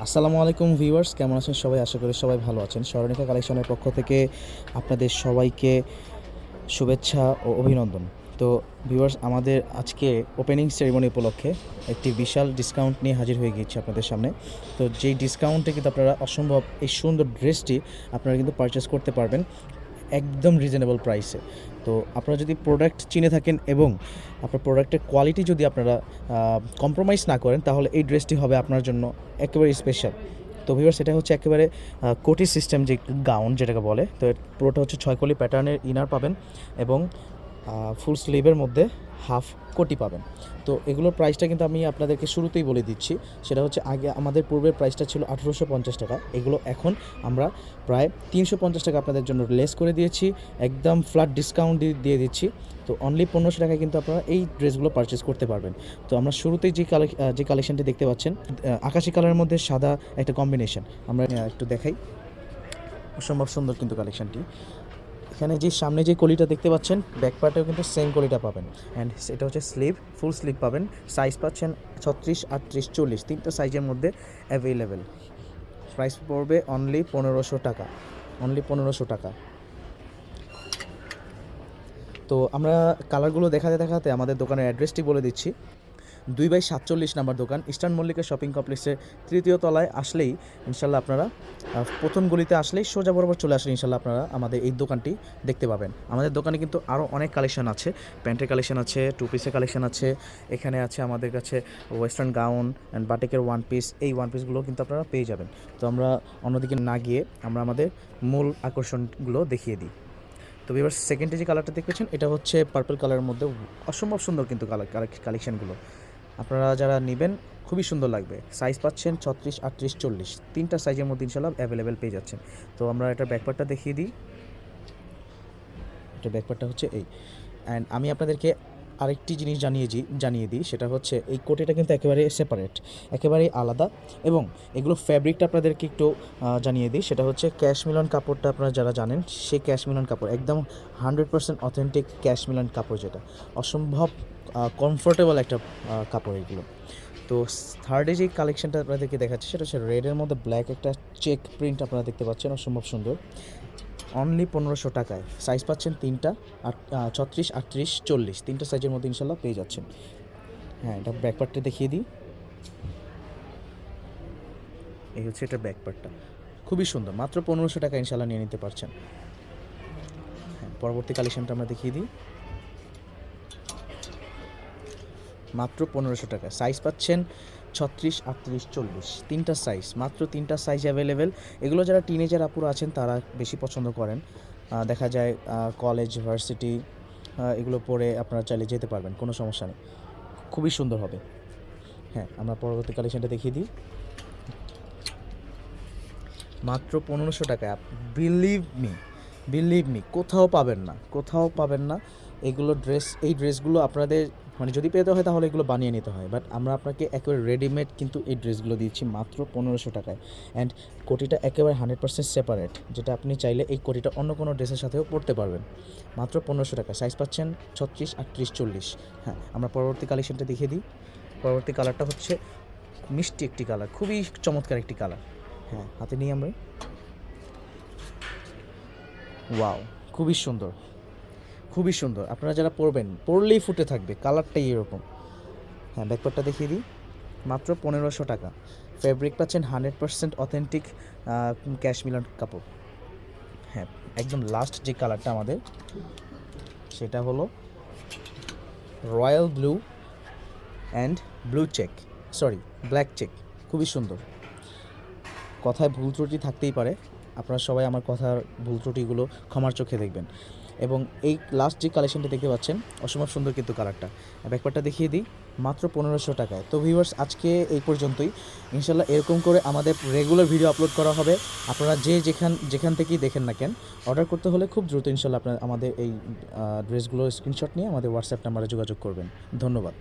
আসসালামু আলাইকুম ভিউয়ার্স, কেমন আছেন সবাই? আশা করি সবাই ভালো আছেন। স্মরণিকা কালেকশনের পক্ষ থেকে আপনাদের সবাইকে শুভেচ্ছা ও অভিনন্দন। তো ভিউয়ার্স, আমাদের আজকে ওপেনিং সেরিমনি উপলক্ষে একটি বিশাল ডিসকাউন্ট নিয়ে হাজির হয়ে গিয়েছি আপনাদের সামনে। তো যেই ডিসকাউন্টে কিন্তু আপনারা অসম্ভব এই সুন্দর ড্রেসটি আপনারা কিন্তু পারচেস করতে পারবেন একদম রিজনেবল প্রাইসে। তো আপনারা যদি প্রোডাক্ট চিনে থাকেন এবং আপনার প্রোডাক্টের কোয়ালিটি যদি আপনারা কম্প্রোমাইজ না করেন, তাহলে এই ড্রেসটি হবে আপনার জন্য একেবারে স্পেশাল। তো ভিউয়ার্স, এটা হচ্ছে একেবারে কোটি সিস্টেম যে গাউন যেটাকে বলে। তো পুরোটা হচ্ছে 6 কলি প্যাটার্নের ইনার পাবেন এবং ফুল স্লিভের মধ্যে হাফ কোটি পাবেন। তো এগুলোর প্রাইসটা কিন্তু আমি আপনাদেরকে শুরুতেই বলে দিচ্ছি। সেটা হচ্ছে আগে আমাদের পূর্বের প্রাইসটা ছিল 1850 টাকা, এগুলো এখন আমরা প্রায় 350 টাকা আপনাদের জন্য লেস করে দিয়েছি, একদম ফ্ল্যাট ডিসকাউন্ট দিয়ে দিচ্ছি। তো অনলি 1500 টাকায় কিন্তু আপনারা এই ড্রেসগুলো পারচেস করতে পারবেন। তো আমরা শুরুতেই যে কালেকশনটি দেখতে পাচ্ছেন, আকাশি কালারের মধ্যে সাদা একটা কম্বিনেশন, আমরা একটু দেখাই। অসম্ভব সুন্দর কিন্তু কালেকশনটি। এখানে যে সামনে যে কলিটা দেখতে পাচ্ছেন, ব্যাক পার্টেও কিন্তু সেম কলিটা পাবেন। অ্যান্ড এটা হচ্ছে স্লিভ, ফুল স্লিভ পাবেন। সাইজ পাচ্ছেন 36, 38, 40, তিনটা সাইজের মধ্যে অ্যাভেলেবেল। প্রাইস পড়বে অনলি 1500 টাকা, অনলি 1500 টাকা। তো আমরা কালারগুলো দেখাতে দেখাতে আমাদের দোকানের অ্যাড্রেসটি বলে দিচ্ছি। 2/47 নাম্বার দোকান, ইস্টার্ন মল্লিকা শপিং কমপ্লেক্সের 3য় তলায় আসলেই ইনশাল্লাহ আপনারা প্রথম গলিতে আসলেই সোজা বরাবর চলে আসলে ইনশাল্লাহ আপনারা আমাদের এই দোকানটি দেখতে পাবেন। আমাদের দোকানে কিন্তু আরও অনেক কালেকশন আছে, প্যান্টের কালেকশন আছে, টু পিসের কালেকশন আছে, এখানে আছে আমাদের কাছে ওয়েস্টার্ন গাউন অ্যান্ড বাটিকের ওয়ান পিস। এই ওয়ান পিসগুলো কিন্তু আপনারা পেয়ে যাবেন। তো আমরা অন্যদিকে না গিয়ে আমরা আমাদের মূল আকর্ষণগুলো দেখিয়ে দিই। তো এবার সেকেন্ডে যে কালারটা দেখেছেন, এটা হচ্ছে পার্পল কালারের মধ্যে অসম্ভব সুন্দর কিন্তু কালেকশানগুলো। আপনারা যারা নেবেন খুবই সুন্দর লাগবে। সাইজ পাচ্ছেন 36, 38, 40, তিনটা সাইজের মধ্যে ইনশাল্লাহ অ্যাভেলেবেল পেয়ে যাচ্ছেন। তো আমরা এটার ব্যাকপার্টটা দেখিয়ে দিই। এটা ব্যাকপার্টটা হচ্ছে এই। অ্যান্ড আমি আপনাদেরকে আরেকটি জিনিস জানিয়ে দিই, সেটা হচ্ছে এই কোটিটা কিন্তু একেবারে সেপারেট, একেবারেই আলাদা। এবং এগুলো ফ্যাব্রিকটা আপনাদেরকে একটু জানিয়ে দিই, সেটা হচ্ছে ক্যাশমিলন কাপড়টা। আপনারা যারা জানেন, সেই ক্যাশমিলন কাপড় একদম 100% অথেন্টিক ক্যাশমিলন কাপড়, যেটা অসম্ভব কমফোর্টেবল একটা কাপড় এগুলো। তো থার্ডে যে কালেকশনটা আপনাদেরকে দেখাচ্ছি, সেটা হচ্ছে রেডের মধ্যে ব্ল্যাক একটা চেক প্রিন্ট আপনারা দেখতে পাচ্ছেন, অসম্ভব সুন্দর। অনলি 1500 টাকায় সাইজ পাচ্ছেন তিনটা, 36, 38, 40, তিনটা সাইজের মধ্যে ইনশাল্লাহ পেয়ে যাচ্ছেন। হ্যাঁ, এটা ব্যাকপার্টটা দেখিয়ে দিই। এই হচ্ছে এটা ব্যাকপার্টটা, খুবই সুন্দর। মাত্র 1500 টাকা ইনশাল্লাহ নিয়ে নিতে পারছেন। হ্যাঁ, পরবর্তী কালেকশনটা আমরা দেখিয়ে দিই। মাত্র 1500 টাকা সাইজ পাচ্ছেন 36, 38, 40, তিনটা সাইজ, মাত্র তিনটা সাইজ অ্যাভেলেবেল। এগুলো যারা টিনেজার আপুরা আছেন তারা বেশি পছন্দ করেন। দেখা যায় কলেজ, ভার্সিটি এগুলো পরে আপনারা চাইলে যেতে পারবেন, কোনো সমস্যা নেই, খুবই সুন্দর হবে। হ্যাঁ, আমরা পরবর্তী কালেকশনটা দেখিয়ে দিই। মাত্র 1500 টাকায়, বিলিভ মি কোথাও পাবেন না, কোথাও পাবেন না এগুলো ড্রেস। এই ড্রেসগুলো আপনাদের মানে যদি পেতে হয় তাহলে এগুলো বানিয়ে নিতে হয়, বাট আমরা আপনাকে একেবারে রেডিমেড কিন্তু এই ড্রেসগুলো দিচ্ছি মাত্র 1500 টাকায়। অ্যান্ড কোটিটা একেবারে 100% সেপারেট, যেটা আপনি চাইলে এই কোটিটা অন্য কোনো ড্রেসের সাথেও পরতে পারবেন। মাত্র 1500 টাকা সাইজ পাচ্ছেন 36, 38, 40। হ্যাঁ, আমরা পরবর্তী কালেকশনটা দেখিয়ে দিই। পরবর্তী কালারটা হচ্ছে মিষ্টি একটি কালার, খুবই চমৎকার একটি কালার। হ্যাঁ, হাতে নিই আমরা। ওয়াও, খুবই সুন্দর, খুবই সুন্দর। আপনারা যারা পরবেন, পরলেই ফুটে থাকবে, কালারটাই এরকম। হ্যাঁ, ব্যাকপার্টটা দেখিয়ে দিই। মাত্র 1500 টাকা। ফ্যাব্রিক পাচ্ছেন 100% অথেন্টিক ক্যাশমিলন কাপড়। হ্যাঁ, একদম লাস্ট যে কালারটা আমাদের, সেটা হলো royal blue and blue check, sorry black check, খুবই সুন্দর। কথায় ভুল ত্রুটি থাকতেই পারে, আপনারা সবাই আমার কথার ভুল ত্রুটিগুলো ক্ষমার চোখে দেখবেন। এবং এই লাস্ট যে কালেকশনটা দেখতে পাচ্ছেন, অসম্ভব সুন্দর কিন্তু কালারটা। ব্যাকপার্টটা দেখিয়ে দিই। মাত্র 1500 টাকায়। তো ভিউয়ার্স, আজকে এই পর্যন্তই। ইনশাল্লাহ এরকম করে আমাদের রেগুলার ভিডিও আপলোড করা হবে। আপনারা যেখান থেকেই দেখেন না কেন, অর্ডার করতে হলে খুব দ্রুত ইনশাল্লাহ আপনারা আমাদের এই ড্রেসগুলোর স্ক্রিনশট নিয়ে আমাদের হোয়াটসঅ্যাপ নাম্বারে যোগাযোগ করবেন। ধন্যবাদ।